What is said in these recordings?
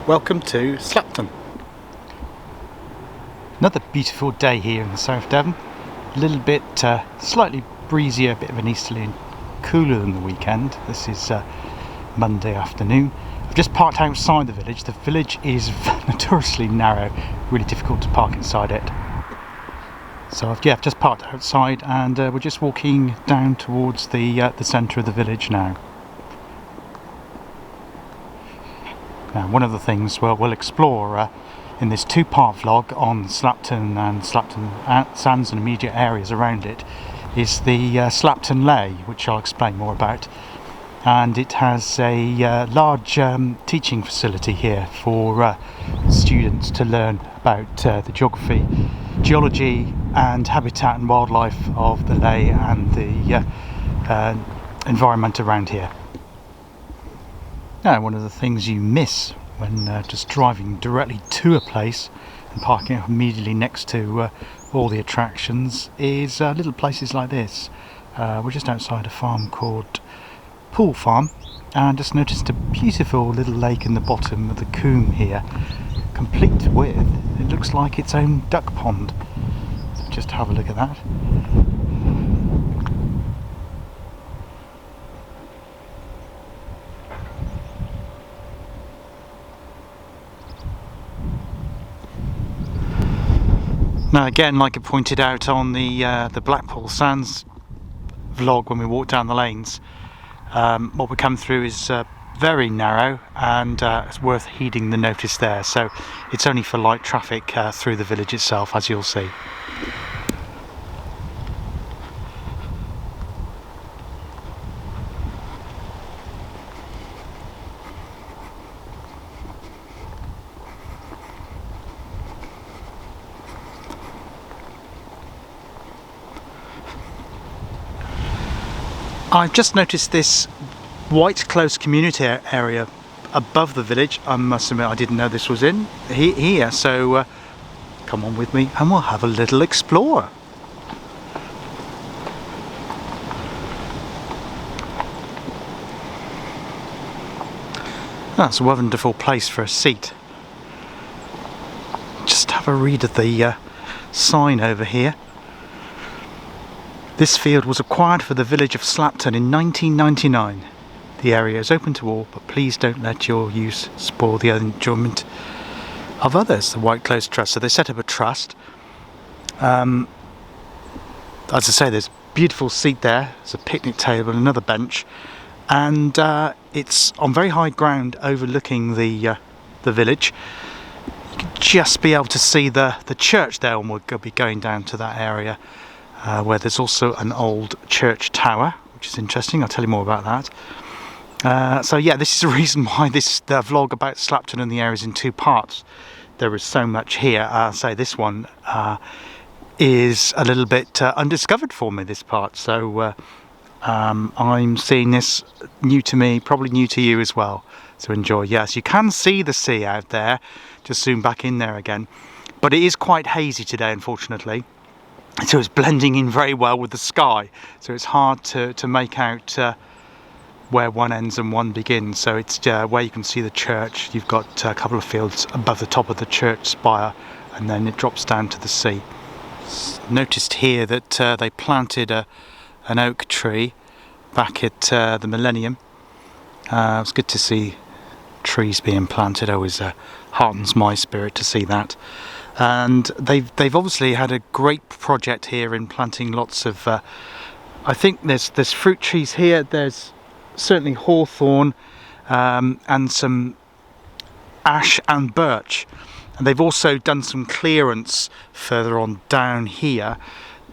Welcome to Slapton. Another beautiful day here in the South Devon. A little bit slightly breezier, a bit of an easterly and cooler than the weekend. This is Monday afternoon. I've just parked outside the village. The village is notoriously narrow, really difficult to park inside it. So I've just parked outside and we're just walking down towards the centre of the village now. Now, one of the things we'll explore in this two-part vlog on Slapton and Slapton Sands and immediate areas around it is the Slapton Ley, which I'll explain more about. And it has a large teaching facility here for students to learn about the geology and habitat and wildlife of the Ley and the environment around here. Now, one of the things you miss when just driving directly to a place and parking up immediately next to all the attractions is little places like this. We're just outside a farm called Pool Farm and just noticed a beautiful little lake in the bottom of the combe here, complete with, it looks like its own duck pond. So just have a look at that. Now again, like I pointed out on the Blackpool Sands vlog when we walked down the lanes, what we come through is very narrow and it's worth heeding the notice there. So it's only for light traffic through the village itself, as you'll see. I've just noticed this white close community area above the village. I must admit I didn't know this was in here, so come on with me and we'll have a little explore. That's a wonderful place for a seat. Just have a read of the sign over here. This field was acquired for the village of Slapton in 1999. The area is open to all, but please don't let your use spoil the enjoyment of others. The White Close Trust. So they set up a trust. As I say, there's a beautiful seat there. There's a picnic table, another bench, and it's on very high ground overlooking the village. You can just be able to see the church there, and we'll be going down to that area. Where there's also an old church tower, which is interesting. I'll tell you more about that. So yeah, this is the reason why the vlog about Slapton and the area is in two parts. There is so much here. I'll say this one is a little bit undiscovered for me, this part. So I'm seeing this new to me, probably new to you as well. So enjoy. Yes, you can see the sea out there. Just zoom back in there again. But it is quite hazy today, unfortunately. So it's blending in very well with the sky, so it's hard to make out where one ends and one begins. So it's where you can see the church. You've got a couple of fields above the top of the church spire, and then it drops down to the sea. Noticed here that they planted an oak tree back at the millennium. It's good to see trees being planted. Always heartens my spirit to see that. And they've obviously had a great project here in planting lots of I think there's fruit trees here. There's certainly hawthorn and some ash and birch, and they've also done some clearance further on down here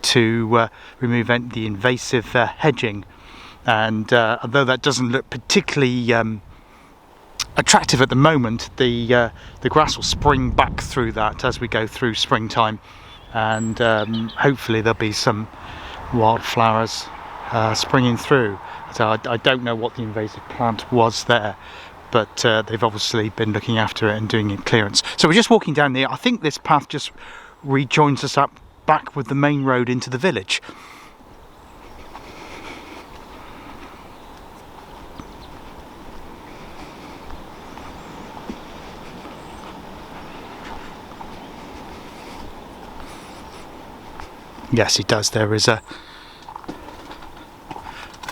to remove the invasive hedging. And although that doesn't look particularly attractive at the moment, the grass will spring back through that as we go through springtime, and hopefully there'll be some wildflowers springing through. So I don't know what the invasive plant was there, but they've obviously been looking after it and doing it clearance. So we're just walking down there. I think this path just rejoins us up back with the main road into the village. Yes, it does. There is a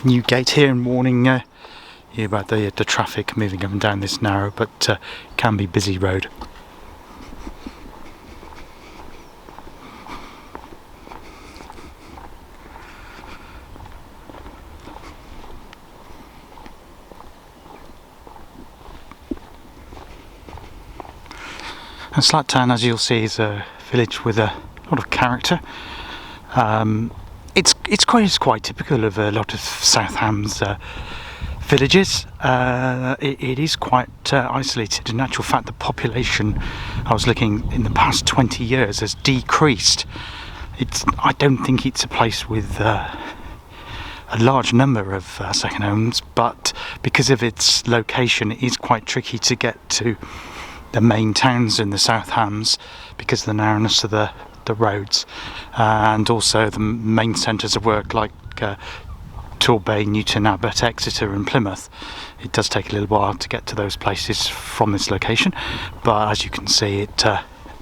new gate here and warning you about the traffic moving up and down this narrow but can be busy road. And Slapton, as you'll see, is a village with a lot of character. It's quite typical of a lot of South Ham's villages. It is quite isolated. In actual fact, the population, I was looking, in the past 20 years has decreased. I don't think it's a place with a large number of second homes, but because of its location, it is quite tricky to get to the main towns in the South Hams because of the narrowness of the roads, and also the main centres of work like Torbay, Newton Abbot, Exeter and Plymouth. It does take a little while to get to those places from this location, but as you can see, it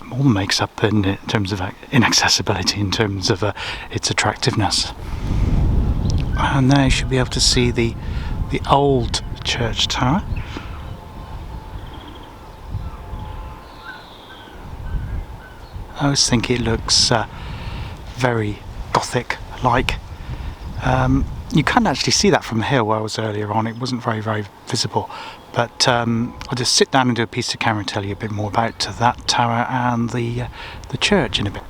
more than makes up in terms of inaccessibility, in terms of its attractiveness. And now you should be able to see the old church tower. I always think it looks very Gothic-like. You can actually see that from the hill where I was earlier on. It wasn't very visible, but I'll just sit down and do a piece of camera and tell you a bit more about that tower and the church in a bit.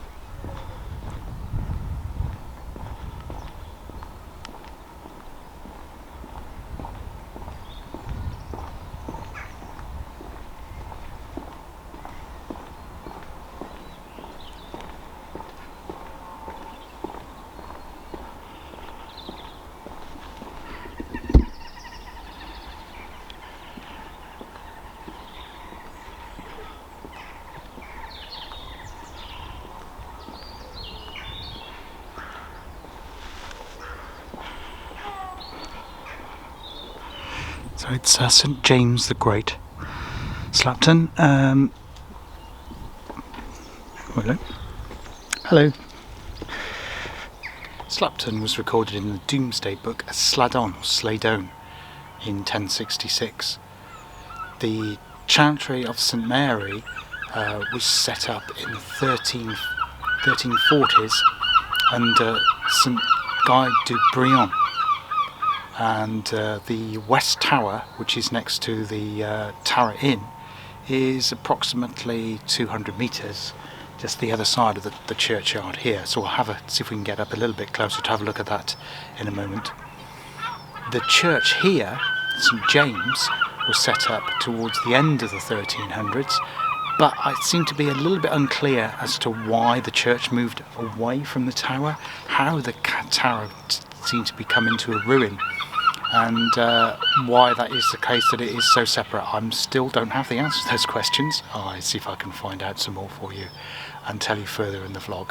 So it's St James the Great, Slapton. Hello. Slapton was recorded in the Domesday Book as Sladon or Sladone in 1066. The Chantry of St Mary was set up in the 1340s under St Guy de Brion. And the West Tower, which is next to the Tower Inn, is approximately 200 metres just the other side of the churchyard here. So we'll see if we can get up a little bit closer to have a look at that in a moment. The church here, St James, was set up towards the end of the 1300s, but I seem to be a little bit unclear as to why the church moved away from the tower, how the tower seemed to be coming to a ruin, and why that is the case that it is so separate. I still don't have the answer to those questions. I'll see if I can find out some more for you and tell you further in the vlog.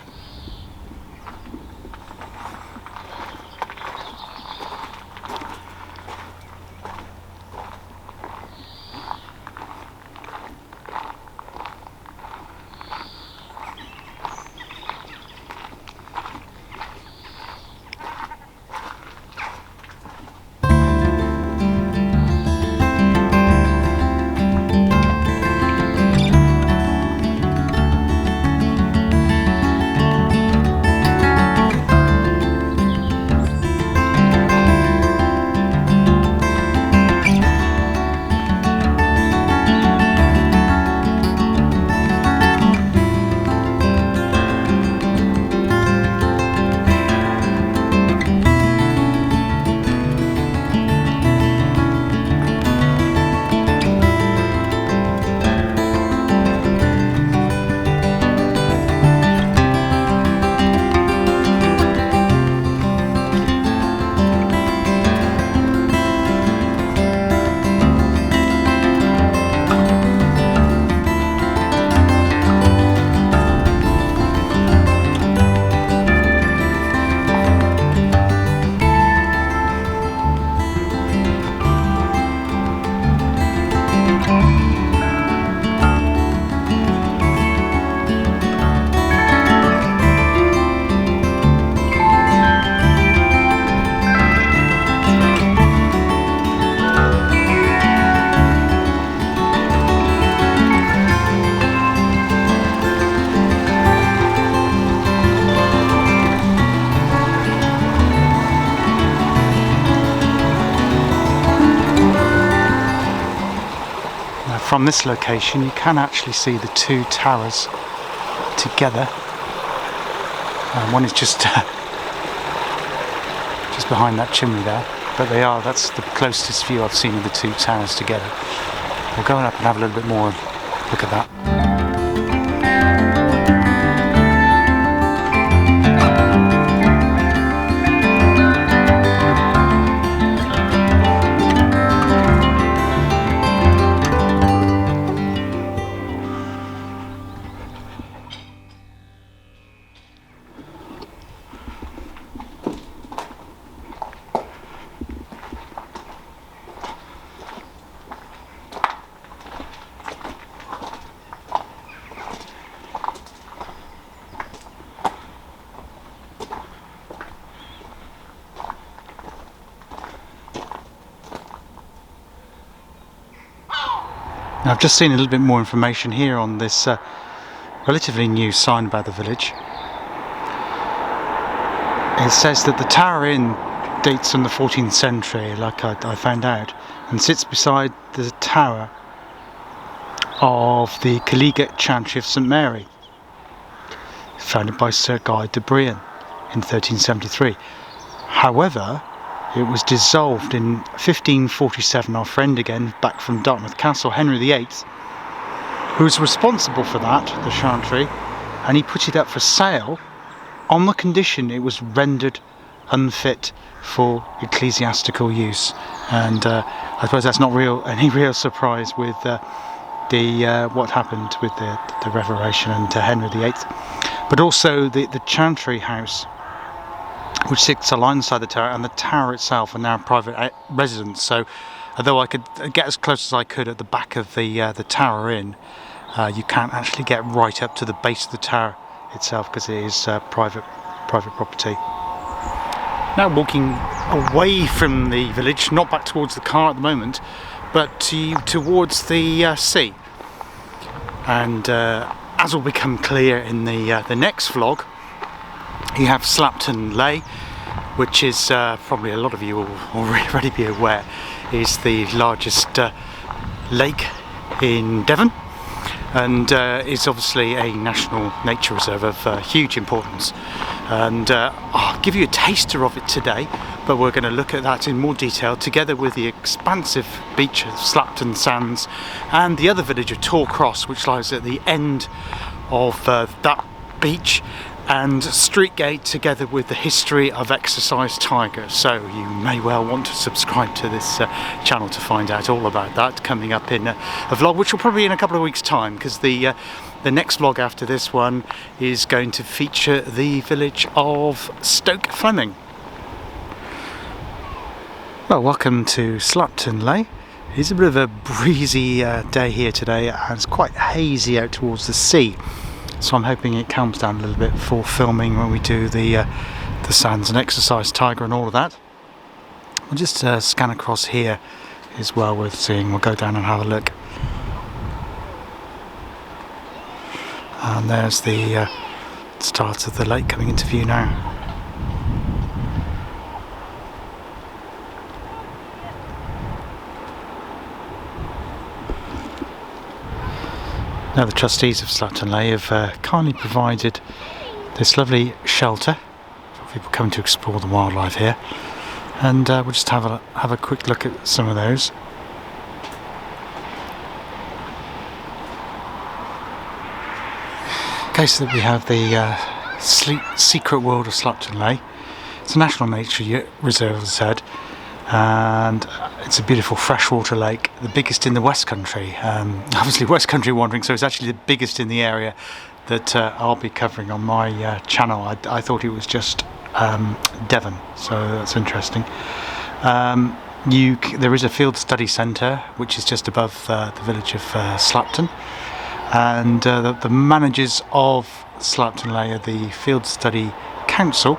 from this location you can actually see the two towers together. One is just just behind that chimney there, but that's the closest view I've seen of the two towers together. We'll go up and have a little bit more look at that. Now, I've just seen a little bit more information here on this relatively new sign about the village. It says that the Tower Inn dates from the 14th century, like I found out, and sits beside the tower of the collegiate Chantry of St Mary, founded by Sir Guy de Brienne in 1373. However, it was dissolved in 1547. Our friend again, back from Dartmouth Castle, Henry VIII, who was responsible for that, the Chantry, and he put it up for sale on the condition it was rendered unfit for ecclesiastical use. And I suppose that's not any real surprise with what happened with the Restoration and Henry VIII. But also the Chantry house, which sits alongside the tower, and the tower itself are now private residence. So although I could get as close as I could at the back of the Tower Inn, you can't actually get right up to the base of the tower itself because it is private property. Now walking away from the village, not back towards the car at the moment, but towards the sea. And as will become clear in the next vlog, you have Slapton Ley, which is probably a lot of you will already be aware, is the largest lake in Devon, and is obviously a national nature reserve of huge importance. And I'll give you a taster of it today, but we're going to look at that in more detail together with the expansive beach of Slapton Sands and the other village of Tor Cross, which lies at the end of that beach, and Streetgate, together with the history of exercise tigers. So you may well want to subscribe to this channel to find out all about that, coming up in a vlog which will probably be in a couple of weeks' time, because the next vlog after this one is going to feature the village of Stoke Fleming. Well, welcome to Slapton Ley. It's a bit of a breezy day here today, and it's quite hazy out towards the sea. So I'm hoping it calms down a little bit before filming when we do the sands and exercise tiger and all of that. We'll just scan across here is well worth seeing. We'll go down and have a look. And there's the start of the lake coming into view now. Now the trustees of Slapton Ley have kindly provided this lovely shelter for people coming to explore the wildlife here, and we'll just have a quick look at some of those. Okay, so we have the secret world of Slapton Ley. It's a national nature reserve, as I said, and it's a beautiful freshwater lake, the biggest in the West Country. Obviously West Country wandering, so it's actually the biggest in the area that I'll be covering on my channel. I thought it was just Devon, so that's interesting. There is a field study centre which is just above the village of Slapton, and the managers of Slapton Ley are the Field Study Council,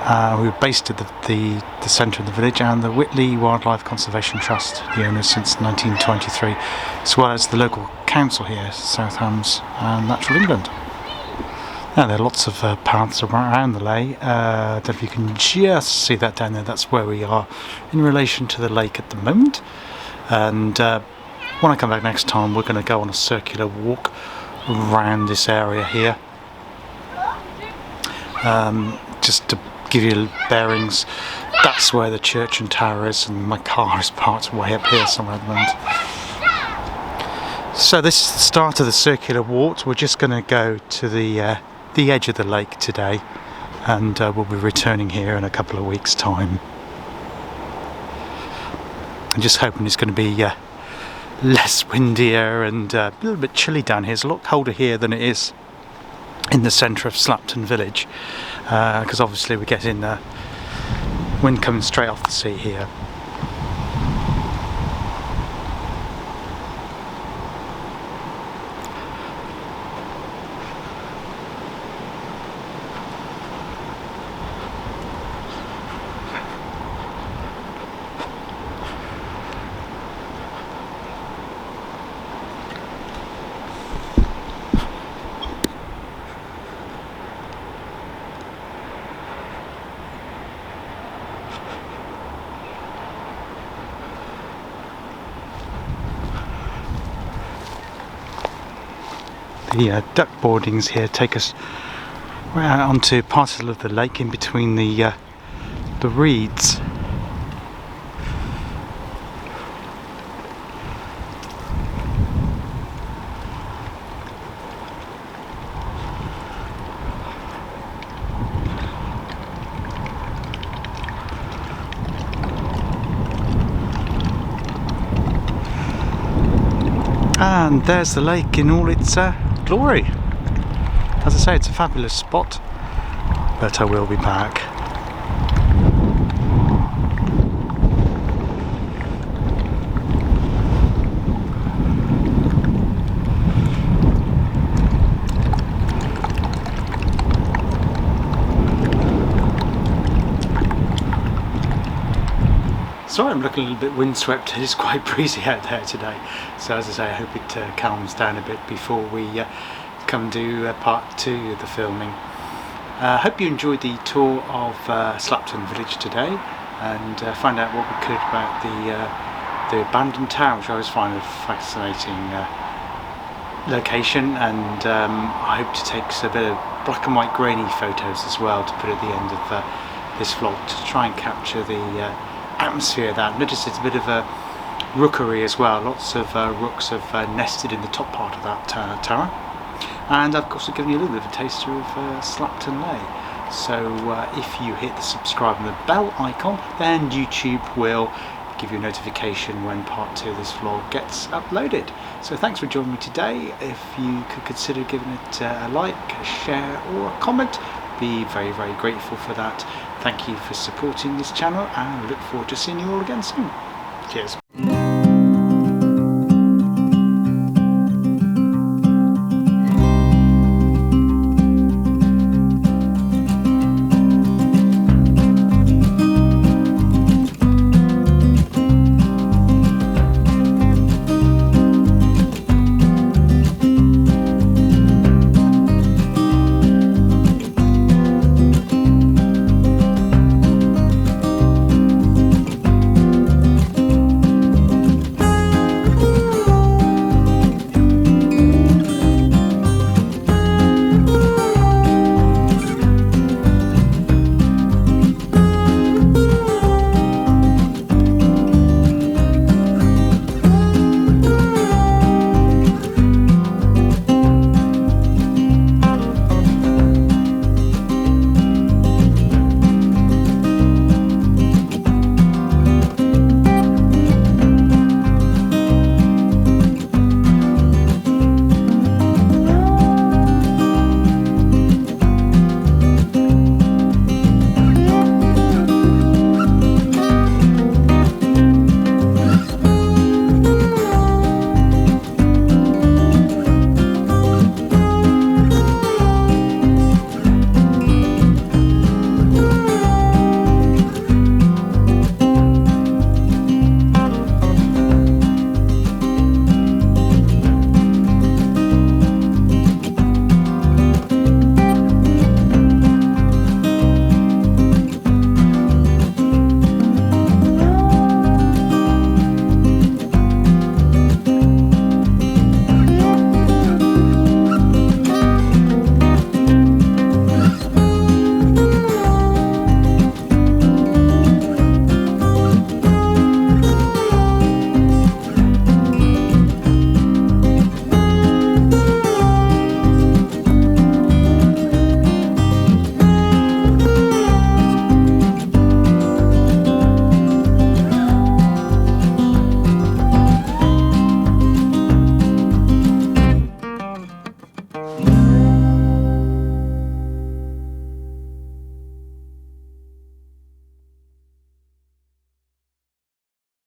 who are based at the centre of the village, and the Whitley Wildlife Conservation Trust, the owners since 1923, as well as the local council here, South Hams and Natural England. Now there are lots of paths around the ley. I don't know if you can just see that down there. That's where we are in relation to the lake at the moment, and When I come back next time, we're going to go on a circular walk around this area here, just to give you bearings. That's where the church and tower is, and my car is parked way up here somewhere at the moment. So this is the start of the circular walk. We're just going to go to the edge of the lake today, and we'll be returning here in a couple of weeks' time. I'm just hoping it's going to be less windier and a little bit chilly down here. It's a lot colder here than it is in the centre of Slapton village, because obviously we're getting wind coming straight off the sea here. The duck boardings here take us right out onto parcel of the lake in between the reeds. And there's the lake in all its glory. As I say, it's a fabulous spot, but I will be back. Sorry, I'm looking a little bit windswept. It is quite breezy out there today, so as I say, I hope it calms down a bit before we come and do part 2 of the filming. I hope you enjoyed the tour of Slapton village today, and find out what we could about the abandoned tower, which I always find a fascinating location, and I hope to take a bit of black and white grainy photos as well to put at the end of this vlog, to try and capture the atmosphere of that. Notice it's a bit of a rookery as well. Lots of rooks have nested in the top part of that tower, and I've also given you a little bit of a taster of Slapton Ley. So if you hit the subscribe and the bell icon, then YouTube will give you a notification when part 2 of this vlog gets uploaded. So thanks for joining me today. If you could consider giving it a like, a share or a comment, be very, very grateful for that. Thank you for supporting this channel, and I look forward to seeing you all again soon. Cheers.